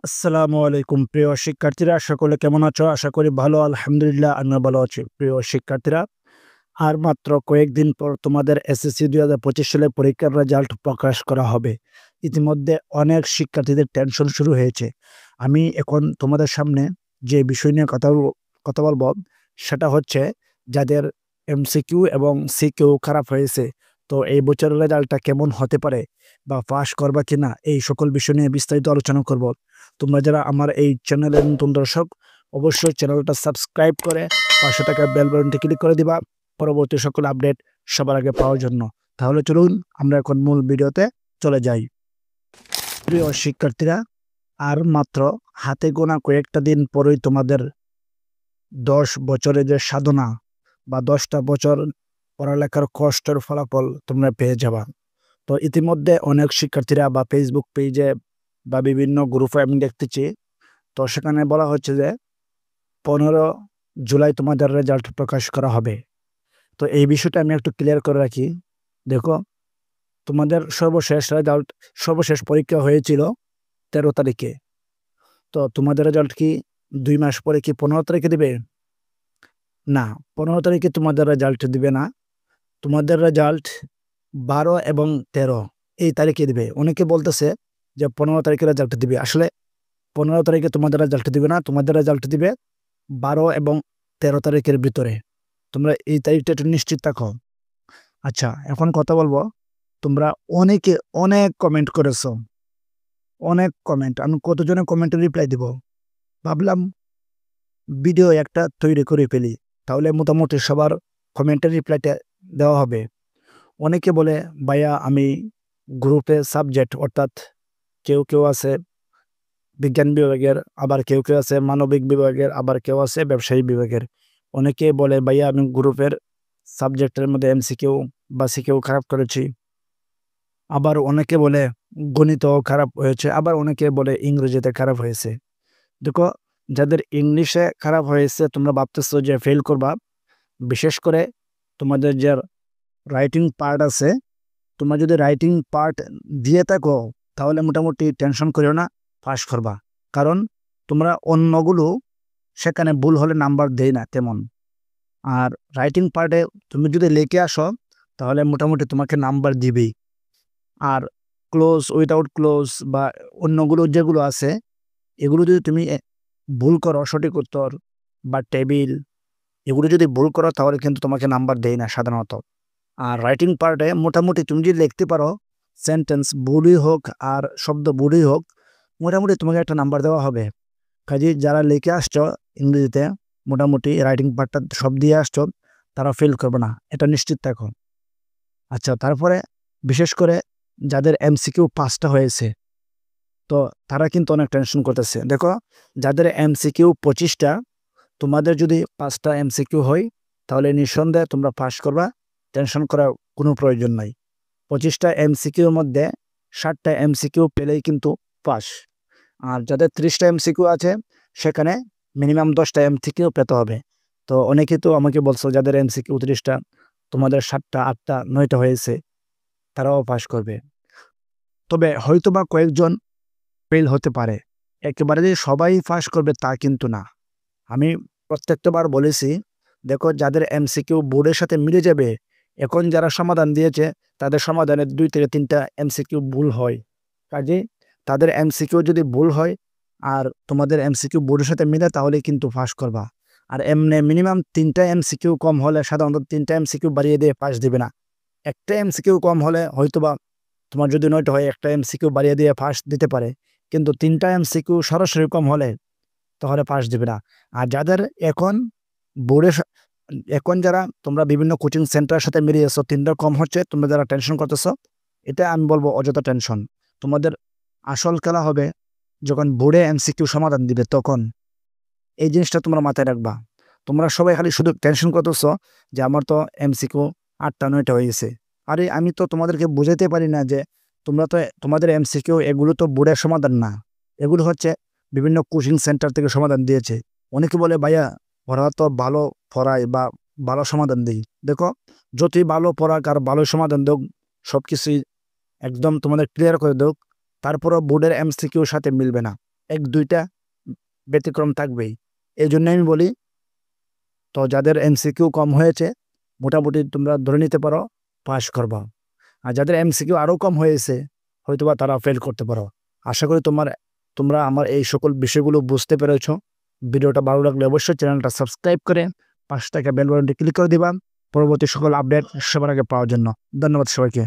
আসসালামু আলাইকুম প্রিয় শিক্ষার্থীরা, সকলে কেমন আছো? আশা করি ভালো। আলহামদুলিল্লাহ, আমিও ভালো আছি। প্রিয় শিক্ষার্থীরা, আর মাত্র কয়েকদিন পর তোমাদের এসএসসি ২০২৫ সালের পরীক্ষার রেজাল্ট প্রকাশ করা হবে। ইতিমধ্যে অনেক শিক্ষার্থীদের টেনশন শুরু হয়েছে। আমি এখন তোমাদের সামনে যে বিষয় নিয়ে কথা বলবো সেটা হচ্ছে যাদের এমসিকিউ এবং সিকিউ খারাপ হয়েছে, তো এই বছরের রেজাল্টটা কেমন হতে পারে বা পাস করবা কিনা, এই সকল বিষয় নিয়ে বিস্তারিত আলোচনা করব। তোমরা যারা আমার এই চ্যানেলের নতুন দর্শক, অবশ্যই চ্যানেলটা সাবস্ক্রাইব করে পাশে থাকা বেল বাটনটি ক্লিক করে দিবা পরবর্তী সকল আপডেট সবার আগে পাওয়ার জন্য। তাহলে চলুন আমরা এখন মূল ভিডিওতে চলে যাই। প্রিয় শিক্ষার্থীরা, আর মাত্র হাতে গোনা কয়েকটা দিন পরেই তোমাদের 10 বছরের যে সাধনা বা 10টা বছর পড়ালেখার কষ্টের ফলাফল তোমরা পেয়ে যাবা। তো ইতিমধ্যে অনেক শিক্ষার্থীরা বা ফেসবুক পেজে বা বিভিন্ন গ্রুপে আমি দেখতেছি, তো সেখানে বলা হচ্ছে যে 15 জুলাই তোমাদের রেজাল্ট প্রকাশ করা হবে। তো এই বিষয়টা আমি একটু ক্লিয়ার করে রাখি। দেখো, তোমাদের সর্বশেষ পরীক্ষা হয়েছিল 13 তারিখে। তো তোমাদের রেজাল্ট কি 2 মাস পরে কি 15 তারিখে দিবে? না, 15 তারিখে তোমাদের রেজাল্ট দিবে না। তোমাদের রেজাল্ট 12 এবং 13 এই তারিখে দিবে। অনেকে বলতেছে যে 15 তারিখে রেজাল্ট দিবে। আসলে 15 তারিখে তোমাদের রেজাল্ট দিবে না, তোমাদের রেজাল্ট দিবে 12 এবং 13 তারিখের ভিতরে। তোমরা এই তারিখটা একটু নিশ্চিত থাকো। আচ্ছা, এখন কথা বলবো। তোমরা অনেকে অনেক কমেন্ট করেছো, অনেক কমেন্ট। আমি কতজনের কমেন্টে রিপ্লাই দিব ভাবলাম ভিডিও একটা তৈরি করে ফেলি, তাহলে মোটামুটি সবার কমেন্টের রিপ্লাইটা দেওয়া হবে। অনেকে বলে, ভাইয়া আমি গ্রুপে সাবজেক্ট অর্থাৎ কেউ আছে বিজ্ঞান বিভাগের, আবার কেউ আছে মানবিক বিভাগের, আবার কেউ আছে ব্যবসায়ী বিভাগের। অনেকে বলে, ভাইয়া আমি গ্রুপের সাবজেক্টের মধ্যে এমসিকিউ বা সিকিউ খারাপ করেছি। আবার অনেকে বলে গণিতও খারাপ হয়েছে, আবার অনেকে বলে ইংরেজিতে খারাপ হয়েছে। দেখো, যাদের ইংলিশে খারাপ হয়েছে তোমরা ভাবতেছো যে ফেল করবা। বিশেষ করে তোমাদের যে রাইটিং পার্ট আছে, তোমরা যদি রাইটিং পার্ট দিয়ে থাকো তাহলে মোটামুটি টেনশন করিও না, পাস করবা। কারণ তোমরা অন্যগুলো সেখানে ভুল হলে নাম্বার দেয় না তেমন। আর রাইটিং পার্টে তুমি যদি লিখে আসো তাহলে মোটামুটি তোমাকে নাম্বার দিবেই। আর ক্লোজ, উইদাউট ক্লোজ বা অন্যগুলো যেগুলো আছে, এগুলো যদি তুমি ভুল করো, সঠিক উত্তর বা টেবিল এগুলো যদি ভুল করো তাহলে কিন্তু তোমাকে নাম্বার দেয় না সাধারণত। আর রাইটিং পার্টে মোটামুটি তুমি যদি লিখতে পারো, সেন্টেন্স ভুলই হোক আর শব্দ ভুলই হোক, মোটামুটি তোমাকে একটা নাম্বার দেওয়া হবে। কাজে যারা লিখে আসছো ইংরেজিতে মোটামুটি রাইটিং পার্টটা সব দিয়ে আসছো, তারা ফেল করবে না, এটা নিশ্চিত থাকো। আচ্ছা, তারপরে বিশেষ করে যাদের এমসিকিউ 5টা হয়েছে, তো তারা কিন্তু অনেক টেনশন করতেছে। দেখো, যাদের এমসিকিউ 25টা, তোমাদের যদি 5টা এমসিকিউ হয় তাহলে নিঃসন্দেহে তোমরা পাস করবা, টেনশন করার কোনো প্রয়োজন নাই। 25টা এমসিকিউর মধ্যে 60টা এমসিকিউ পেলেই কিন্তু পাস। আর যাদের 30টা এমসিকিউ আছে সেখানে মিনিমাম 10টা এমসিকিউ পেতে হবে। তো অনেকে তো আমাকে বলছো যাদের এমসিকিউ 30টা, তোমাদের 7টা 8টা 9টা হয়েছে, তারাও পাস করবে। তবে হয়তোবা কয়েকজন ফেল হতে পারে। একেবারে যে সবাই পাস করবে তা কিন্তু না। আমি প্রত্যেকটা বার বলেছি, দেখো যাদের এমসিকিউ বোর্ডের সাথে মিলে যাবে, এখন যারা সমাধান দিয়েছে তাদের সমাধানের 2 থেকে 3টা এমসিকিউ ভুল হয়। কাজে তাদের এমসিকিউ যদি ভুল হয় আর তোমাদের এমসিকিউ বোর্ডের সাথে মিলে তাহলে কিন্তু পাস করবা। আর এমনি মিনিমাম 3টা এমসিকিউ কম হলে সাধারণত 3টা এমসিকিউ বাড়িয়ে দিয়ে পাস দিবে না। একটা এমসিকিউ কম হলে হয়তোবা তোমার যদি 9টা হয়, একটা এমসিকিউ বাড়িয়ে দিয়ে পাস দিতে পারে। কিন্তু 3টা এমসিকিউ সরাসরি কম হলে তাহলে পাস দিবে না। আর যাদের এখন বোর্ডে এখন যারা তোমরা বিভিন্ন কোচিং সেন্টারের সাথে মিলিয়েছো 3টা কম হচ্ছে, তোমরা যারা টেনশন করতেছো, এটা আমি বলবো অযথা টেনশন। তোমাদের আসল খেলা হবে যখন বোর্ডে এমসিকিউ সমাধান দিবে, তখন এই জিনিসটা তোমরা মাথায় রাখবা। তোমরা সবাই খালি শুধু টেনশন করতেছো যে আমার তো এমসিকিউ 8টা 9টা হয়ে গেছে। আরে আমি তো তোমাদেরকে বুঝাতে পারি না যে তোমাদের এমসিকিউ এগুলো তো বোর্ডের সমাধান না, এগুলো হচ্ছে বিভিন্ন কোচিং সেন্টার থেকে সমাধান দিয়েছে। অনেকে বলে, ভাইয়া ওরা তো ভালো পড়ায় বা ভালো সমাধান দেয়। দেখো, যতই ভালো পড়াক আর ভালো সমাধান দেখ, সবকিছুই একদম তোমাদের ক্লিয়ার করে দেখ, তারপরও বোর্ডের এমসিকিউর সাথে মিলবে না। 1-2টা ব্যতিক্রম থাকবেই। এই জন্য আমি বলি, তো যাদের এমসিকিউ কম হয়েছে মোটামুটি তোমরা ধরে নিতে পারো পাস করবা, আর যাদের এমসিকিউ আরও কম হয়েছে হয়তোবা তারা ফেল করতে পারো। আশা করি তোমরা আমার এই সকল বিষয়গুলো বুঝতে পেরেছ। ভিডিওটা ভালো লাগলে অবশ্যই চ্যানেলটা সাবস্ক্রাইব করে পাশে থাকা বেল বাটনটি ক্লিক করে দিবা পরবর্তী সকল আপডেট সবার আগে পাওয়ার জন্য। ধন্যবাদ সবাইকে।